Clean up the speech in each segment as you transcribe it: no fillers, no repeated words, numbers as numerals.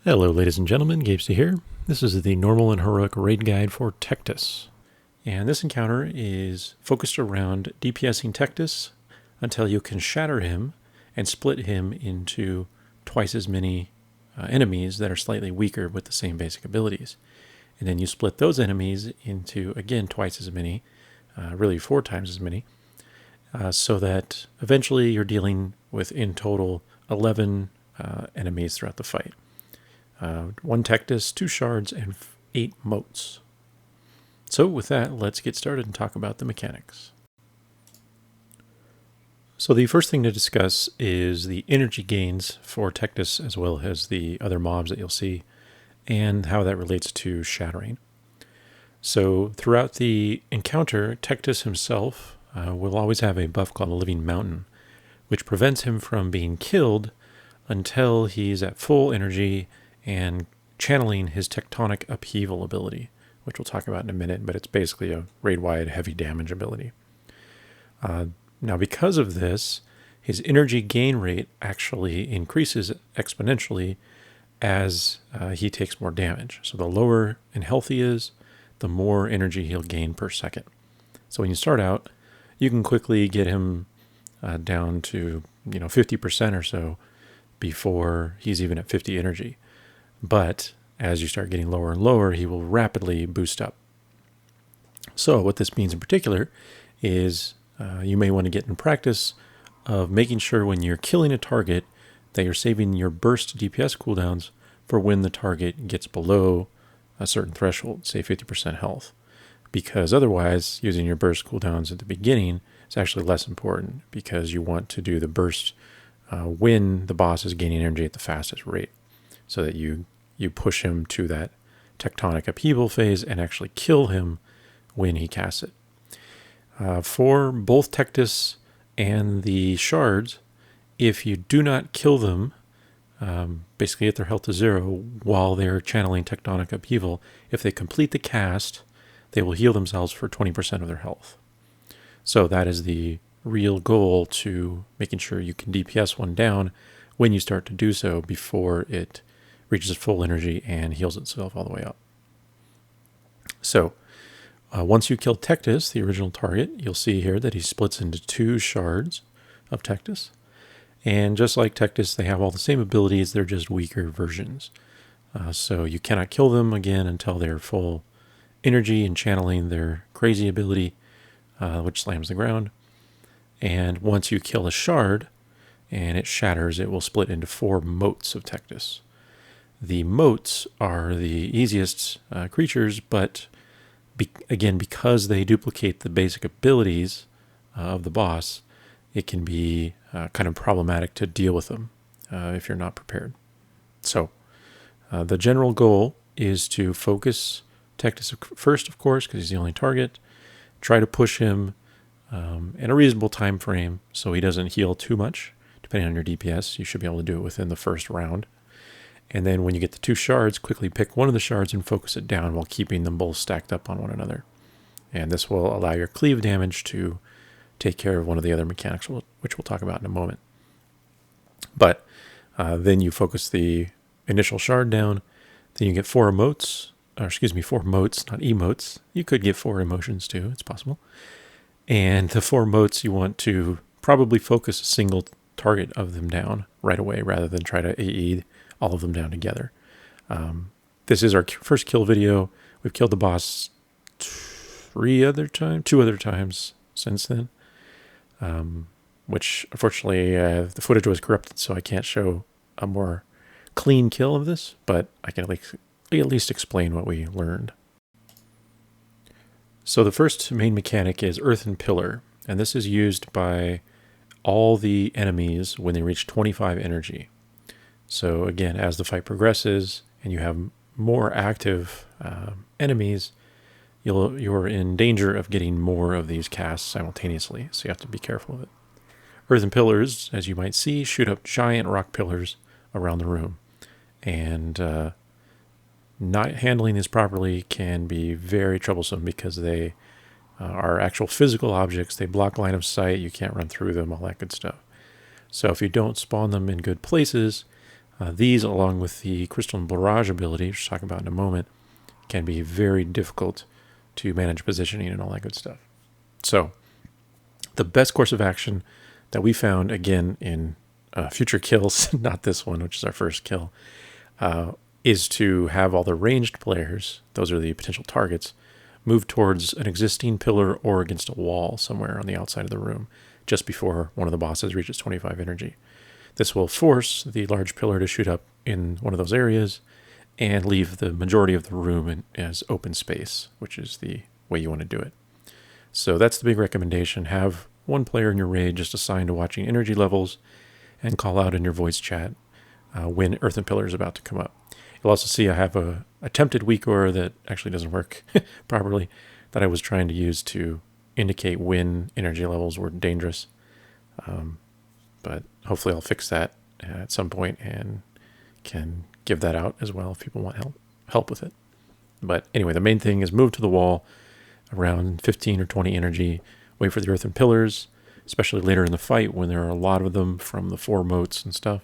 Hello ladies and gentlemen, Gapesy here. This is the Normal and Heroic raid guide for Tectus. And this encounter is focused around DPSing Tectus until you can shatter him and split him into twice as many enemies that are slightly weaker with the same basic abilities. And then you split those enemies into, again, twice as many, really 4 times as many, so that eventually you're dealing with, in total, 11 enemies throughout the fight. 1 Tectus, 2 shards, and 8 motes. So with that, let's get started and talk about the mechanics. So the first thing to discuss is the energy gains for Tectus as well as the other mobs that you'll see, and how that relates to Shattering. So throughout the encounter, Tectus himself will always have a buff called a Living Mountain, which prevents him from being killed until he's at full energy and channeling his Tectonic Upheaval ability, which we'll talk about in a minute, but it's basically a raid-wide heavy damage ability. Now, because of this, his energy gain rate actually increases exponentially as he takes more damage. So the lower in health he is, the more energy he'll gain per second. So when you start out, you can quickly get him down to 50% or so before he's even at 50 energy. But as you start getting lower and lower, he will rapidly boost up. So what this means in particular is you may want to get in practice of making sure when you're killing a target that you're saving your burst DPS cooldowns for when the target gets below a certain threshold, say 50% health. Because otherwise, using your burst cooldowns at the beginning is actually less important, because you want to do the burst when the boss is gaining energy at the fastest rate, so that you push him to that Tectonic Upheaval phase and actually kill him when he casts it. For both Tectus and the shards, if you do not kill them, basically get their health to 0 while they're channeling Tectonic Upheaval, if they complete the cast, they will heal themselves for 20% of their health. So that is the real goal, to making sure you can DPS one down when you start to do so before it reaches full energy and heals itself all the way up. So once you kill Tectus, the original target, you'll see here that he splits into 2 shards of Tectus. And just like Tectus, they have all the same abilities, they're just weaker versions. So you cannot kill them again until they're full energy and channeling their crazy ability, which slams the ground. And once you kill a shard and it shatters, it will split into 4 motes of Tectus. The motes are the easiest creatures, but again, because they duplicate the basic abilities of the boss, it can be kind of problematic to deal with them if you're not prepared. So the general goal is to focus Tectus first, of course, because he's the only target. Try to push him in a reasonable time frame so he doesn't heal too much. Depending on your DPS, you should be able to do it within the first round. And then when you get the 2 shards, quickly pick one of the shards and focus it down while keeping them both stacked up on one another. And this will allow your cleave damage to take care of one of the other mechanics, which we'll talk about in a moment. But then you focus the initial shard down, then you get 4 motes, not emotes. You could get 4 emotions too, it's possible. And the 4 motes, you want to probably focus a single target of them down right away rather than try to AE all of them down together. This is our first kill video. We've killed the boss 2 other times since then, which unfortunately the footage was corrupted, so I can't show a more clean kill of this, but I can at least explain what we learned. So the first main mechanic is Earthen Pillar, and this is used by all the enemies when they reach 25 energy. So again, as the fight progresses and you have more active enemies, you're in danger of getting more of these casts simultaneously, so you have to be careful of it. Earthen Pillars, as you might see, shoot up giant rock pillars around the room, and not handling these properly can be very troublesome because they are actual physical objects. They block line of sight, you can't run through them, all that good stuff. So if you don't spawn them in good places, These, along with the Crystalline Barrage ability, which we'll talk about in a moment, can be very difficult to manage positioning and all that good stuff. So the best course of action that we found, again, in future kills, not this one, which is our first kill, is to have all the ranged players, those are the potential targets, move towards an existing pillar or against a wall somewhere on the outside of the room just before one of the bosses reaches 25 energy. This will force the large pillar to shoot up in one of those areas and leave the majority of the room as open space, which is the way you want to do it. So that's the big recommendation. Have one player in your raid just assigned to watching energy levels and call out in your voice chat when Earthen Pillar is about to come up. You'll also see I have a attempted weak aura that actually doesn't work properly that I was trying to use to indicate when energy levels were dangerous. But hopefully I'll fix that at some point and can give that out as well if people want help with it. But anyway, the main thing is move to the wall around 15 or 20 energy, wait for the Earthen Pillars, especially later in the fight when there are a lot of them from the 4 moats and stuff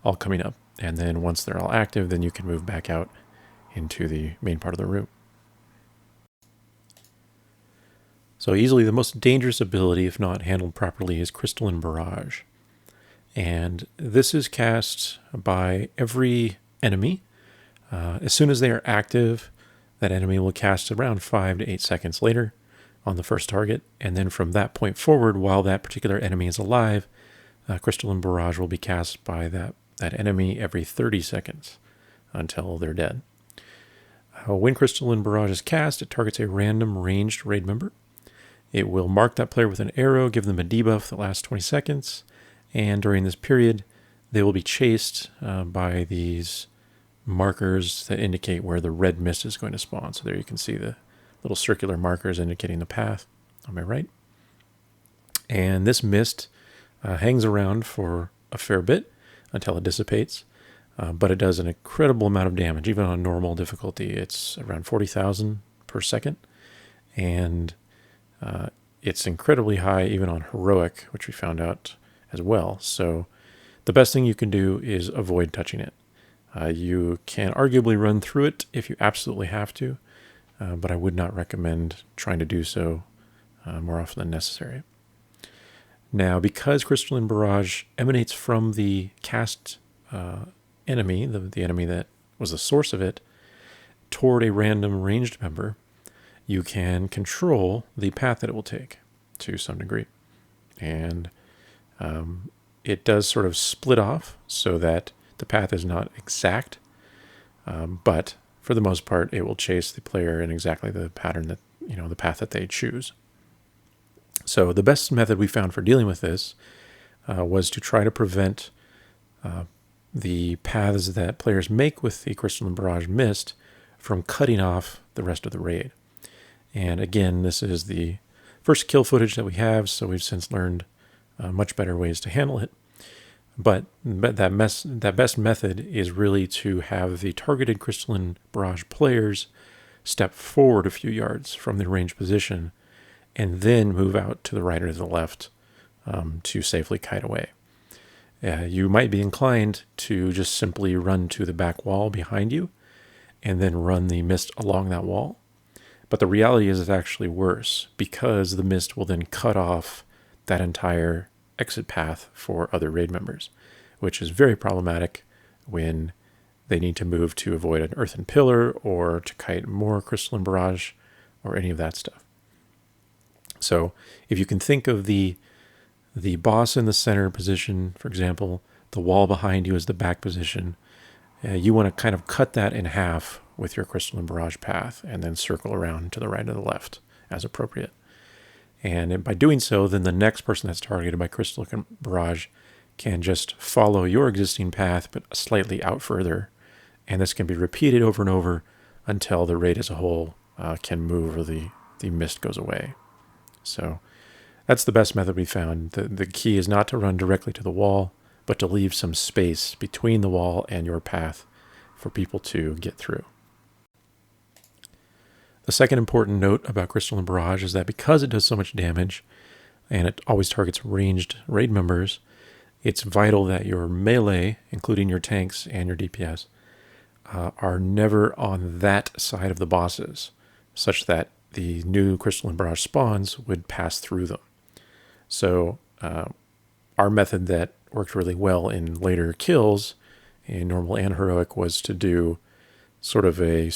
all coming up. And then once they're all active, then you can move back out into the main part of the room. So easily the most dangerous ability, if not handled properly, is Crystalline Barrage. And this is cast by every enemy. As soon as they are active, that enemy will cast around 5 to 8 seconds later on the first target. And then from that point forward, while that particular enemy is alive, Crystalline Barrage will be cast by that enemy every 30 seconds until they're dead. When Crystalline Barrage is cast, it targets a random ranged raid member. It will mark that player with an arrow, give them a debuff that lasts 20 seconds, and during this period, they will be chased by these markers that indicate where the red mist is going to spawn. So there you can see the little circular markers indicating the path on my right. And this mist hangs around for a fair bit until it dissipates, but it does an incredible amount of damage. Even on normal difficulty, it's around 40,000 per second, and it's incredibly high even on heroic, which we found out as well. So the best thing you can do is avoid touching it. You can arguably run through it if you absolutely have to, but I would not recommend trying to do so more often than necessary. Now, because Crystalline Barrage emanates from the cast enemy, the enemy that was the source of it, toward a random ranged member, you can control the path that it will take to some degree. And it does sort of split off so that the path is not exact, but for the most part, it will chase the player in exactly the pattern that, the path that they choose. So the best method we found for dealing with this was to try to prevent the paths that players make with the Crystalline Barrage mist from cutting off the rest of the raid. And again, this is the first kill footage that we have, so we've since learned much better ways to handle it. But that best method is really to have the targeted Crystalline Barrage players step forward a few yards from their range position and then move out to the right or the left to safely kite away. You might be inclined to just simply run to the back wall behind you and then run the mist along that wall. But the reality is it's actually worse because the mist will then cut off that entire exit path for other raid members, which is very problematic when they need to move to avoid an Earthen Pillar or to kite more Crystalline Barrage or any of that stuff. So if you can think of the boss in the center position, for example, the wall behind you is the back position, you want to kind of cut that in half with your Crystalline Barrage path and then circle around to the right or the left as appropriate. And by doing so, then the next person that's targeted by Crystalline Barrage can just follow your existing path, but slightly out further. And this can be repeated over and over until the raid as a whole can move or the mist goes away. So that's the best method we found. The key is not to run directly to the wall, but to leave some space between the wall and your path for people to get through. The second important note about Crystalline Barrage is that because it does so much damage, and it always targets ranged raid members, it's vital that your melee, including your tanks and your DPS, are never on that side of the bosses, such that the new Crystalline Barrage spawns would pass through them. So our method that worked really well in later kills in Normal and Heroic was to do sort of a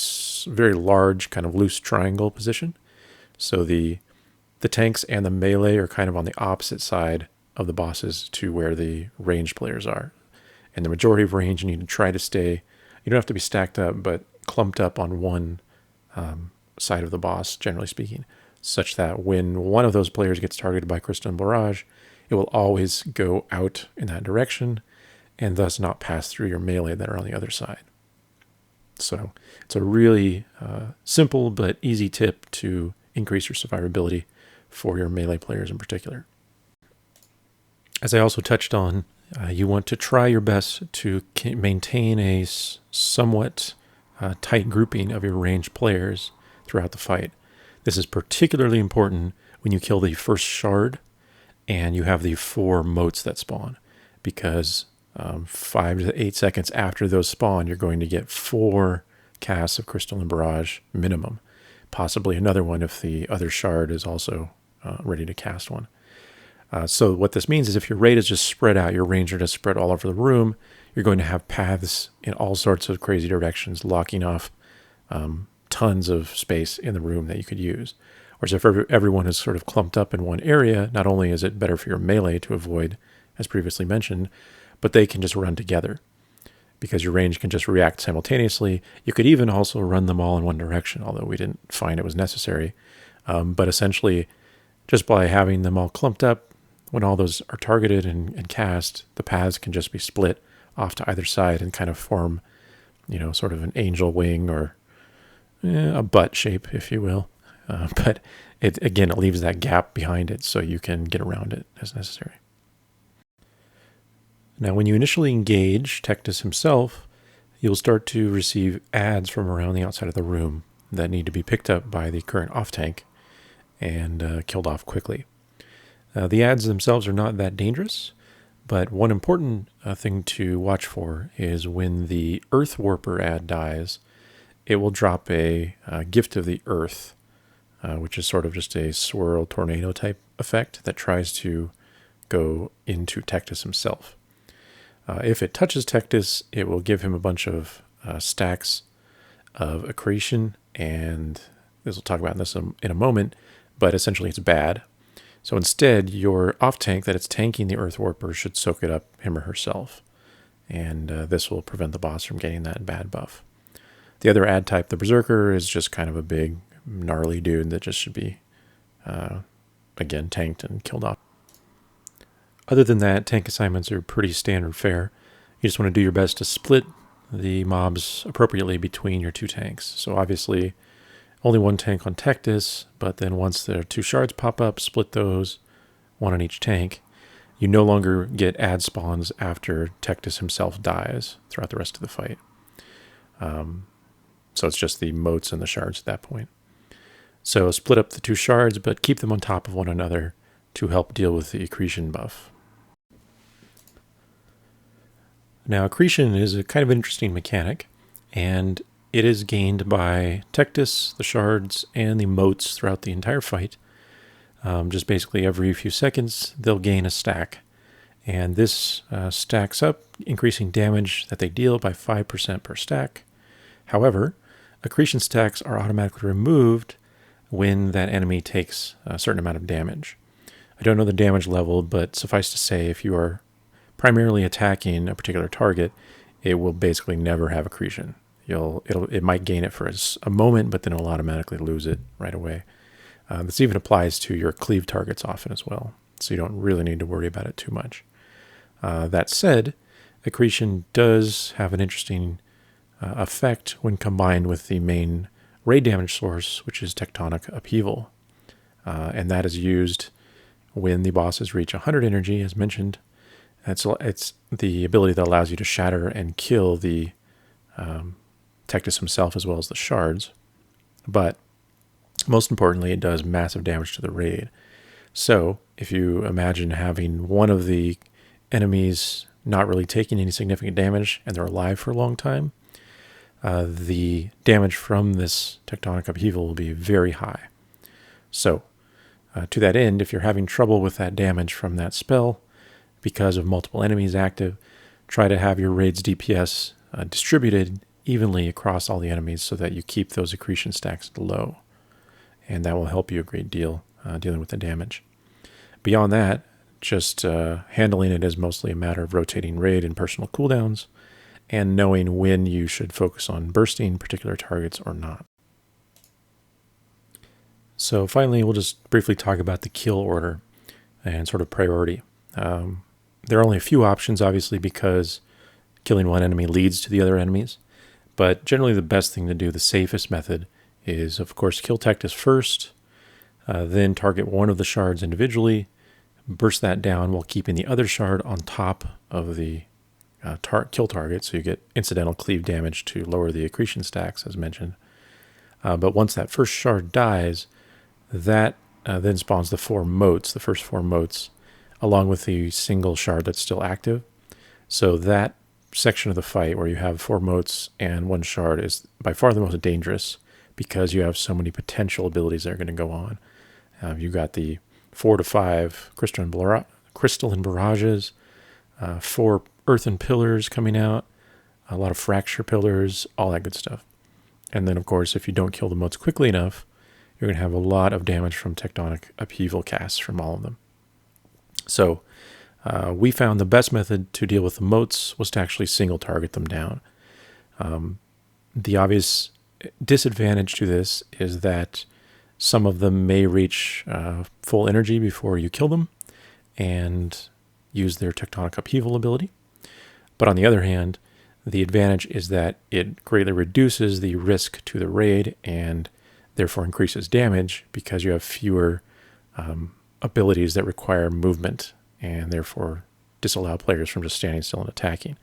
very large kind of loose triangle position. So the tanks and the melee are kind of on the opposite side of the bosses to where the ranged players are. And the majority of range, you need to try to stay, you don't have to be stacked up, but clumped up on one side of the boss, generally speaking, such that when one of those players gets targeted by Crystalline Barrage, it will always go out in that direction and thus not pass through your melee that are on the other side. So it's a really simple but easy tip to increase your survivability for your melee players in particular. As I also touched on, you want to try your best to maintain a somewhat tight grouping of your ranged players throughout the fight. This is particularly important when you kill the first shard and you have the 4 motes that spawn, because 5 to 8 seconds after those spawn, you're going to get 4 casts of Crystalline Barrage minimum, possibly another one if the other shard is also ready to cast one. So what this means is if your raid is just spread out, your ranger is spread all over the room, you're going to have paths in all sorts of crazy directions, locking off tons of space in the room that you could use. Whereas if everyone is sort of clumped up in one area, not only is it better for your melee to avoid, as previously mentioned, but they can just run together because your range can just react simultaneously. You could even also run them all in one direction, although we didn't find it was necessary. But essentially, just by having them all clumped up, when all those are targeted and cast, the paths can just be split off to either side and kind of form, sort of an angel wing or a butt shape, if you will. But it leaves that gap behind it so you can get around it as necessary. Now, when you initially engage Tectus himself, you'll start to receive adds from around the outside of the room that need to be picked up by the current off-tank and killed off quickly. The adds themselves are not that dangerous, but one important thing to watch for is when the Earth Warper ad dies, it will drop a Gift of the Earth, which is sort of just a swirl tornado type effect that tries to go into Tectus himself. If it touches Tectus, it will give him a bunch of stacks of Accretion, and this we'll talk about this in a moment, but essentially it's bad. So instead, your off-tank that it's tanking the Earth Warper should soak it up, him or herself, and this will prevent the boss from getting that bad buff. The other ad type, the Berserker, is just kind of a big, gnarly dude that just should be, again, tanked and killed off. Other than that, tank assignments are pretty standard fare. You just want to do your best to split the mobs appropriately between your 2 tanks. So obviously, only 1 tank on Tectus, but then once the 2 shards pop up, split those, 1 on each tank. You no longer get ad spawns after Tectus himself dies throughout the rest of the fight. So it's just the motes and the shards at that point. So split up the 2 shards, but keep them on top of one another to help deal with the Accretion buff. Now, Accretion is a kind of interesting mechanic, and it is gained by Tectus, the shards, and the motes throughout the entire fight. Just basically every few seconds, they'll gain a stack. And this stacks up, increasing damage that they deal by 5% per stack. However, Accretion stacks are automatically removed when that enemy takes a certain amount of damage. I don't know the damage level, but suffice to say, if you are primarily attacking a particular target, it will basically never have Accretion. It might gain it for a moment, but then it'll automatically lose it right away. This even applies to your cleave targets often as well, so you don't really need to worry about it too much. That said, Accretion does have an interesting effect when combined with the main raid damage source, which is Tectonic Upheaval. And that is used when the bosses reach 100 energy, as mentioned. It's the ability that allows you to shatter and kill the Tectus himself as well as the shards. But most importantly, it does massive damage to the raid. So if you imagine having one of the enemies not really taking any significant damage and they're alive for a long time, the damage from this tectonic upheaval will be very high. So, to that end, if you're having trouble with that damage from that spell because of multiple enemies active, try to have your raid's DPS distributed evenly across all the enemies so that you keep those accretion stacks low. And that will help you a great deal dealing with the damage. Beyond that, just handling it is mostly a matter of rotating raid and personal cooldowns and knowing when you should focus on bursting particular targets or not. So finally, we'll just briefly talk about the kill order and sort of priority. There are only a few options, obviously, because killing one enemy leads to the other enemies. But generally the best thing to do, the safest method, is, of course, kill Tectus first, then target one of the shards individually, burst that down while keeping the other shard on top of the kill target, so you get incidental cleave damage to lower the accretion stacks, as mentioned. But once that first shard dies, that then spawns the first four motes, along with the single shard that's still active. So that section of the fight where you have 4 motes and 1 shard is by far the most dangerous because you have so many potential abilities that are going to go on. You've got the 4 to 5 crystalline barrages, 4 earthen pillars coming out, a lot of fracture pillars, all that good stuff. And then, of course, if you don't kill the motes quickly enough, you're going to have a lot of damage from tectonic upheaval casts from all of them. So we found the best method to deal with the motes was to actually single target them down. The obvious disadvantage to this is that some of them may reach full energy before you kill them and use their tectonic upheaval ability. But on the other hand, the advantage is that it greatly reduces the risk to the raid and therefore increases damage because you have fewer abilities that require movement and therefore disallow players from just standing still and attacking.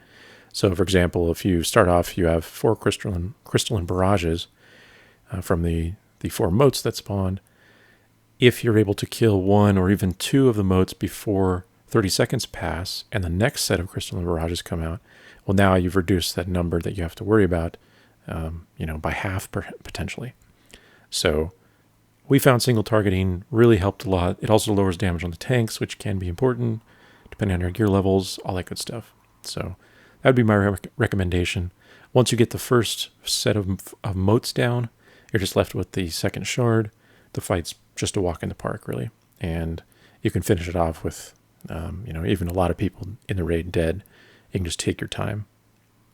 So, for example, if you start off, you have 4 crystalline barrages from the 4 motes that spawned. If you're able to kill 1 or even 2 of the motes before 30 seconds pass and the next set of crystalline barrages come out, well, now you've reduced that number that you have to worry about, by half potentially. So we found single targeting really helped a lot. It also lowers damage on the tanks, which can be important depending on your gear levels, all that good stuff. So that would be my recommendation. Once you get the first set of motes down, you're just left with the second shard. The fight's just a walk in the park, really. And you can finish it off with, even a lot of people in the raid dead. You can just take your time.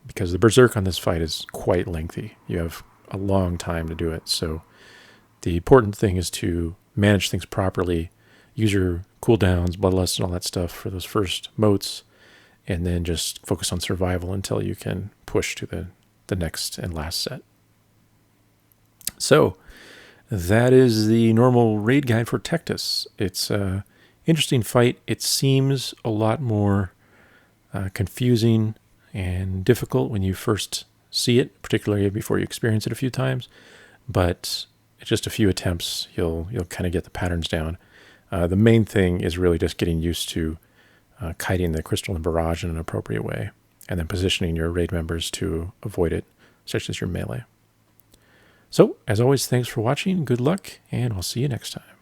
Because the berserk on this fight is quite lengthy. You have a long time to do it. So the important thing is to manage things properly, use your cooldowns, bloodlust, and all that stuff for those first motes, and then just focus on survival until you can push to the next and last set. So that is the normal raid guide for Tectus. It's an interesting fight. It seems a lot more confusing and difficult when you first see it, particularly before you experience it a few times. But just a few attempts, you'll kind of get the patterns down. The main thing is really just getting used to kiting the crystalline barrage in an appropriate way, and then positioning your raid members to avoid it, such as your melee. So, as always, thanks for watching, good luck, and I'll see you next time.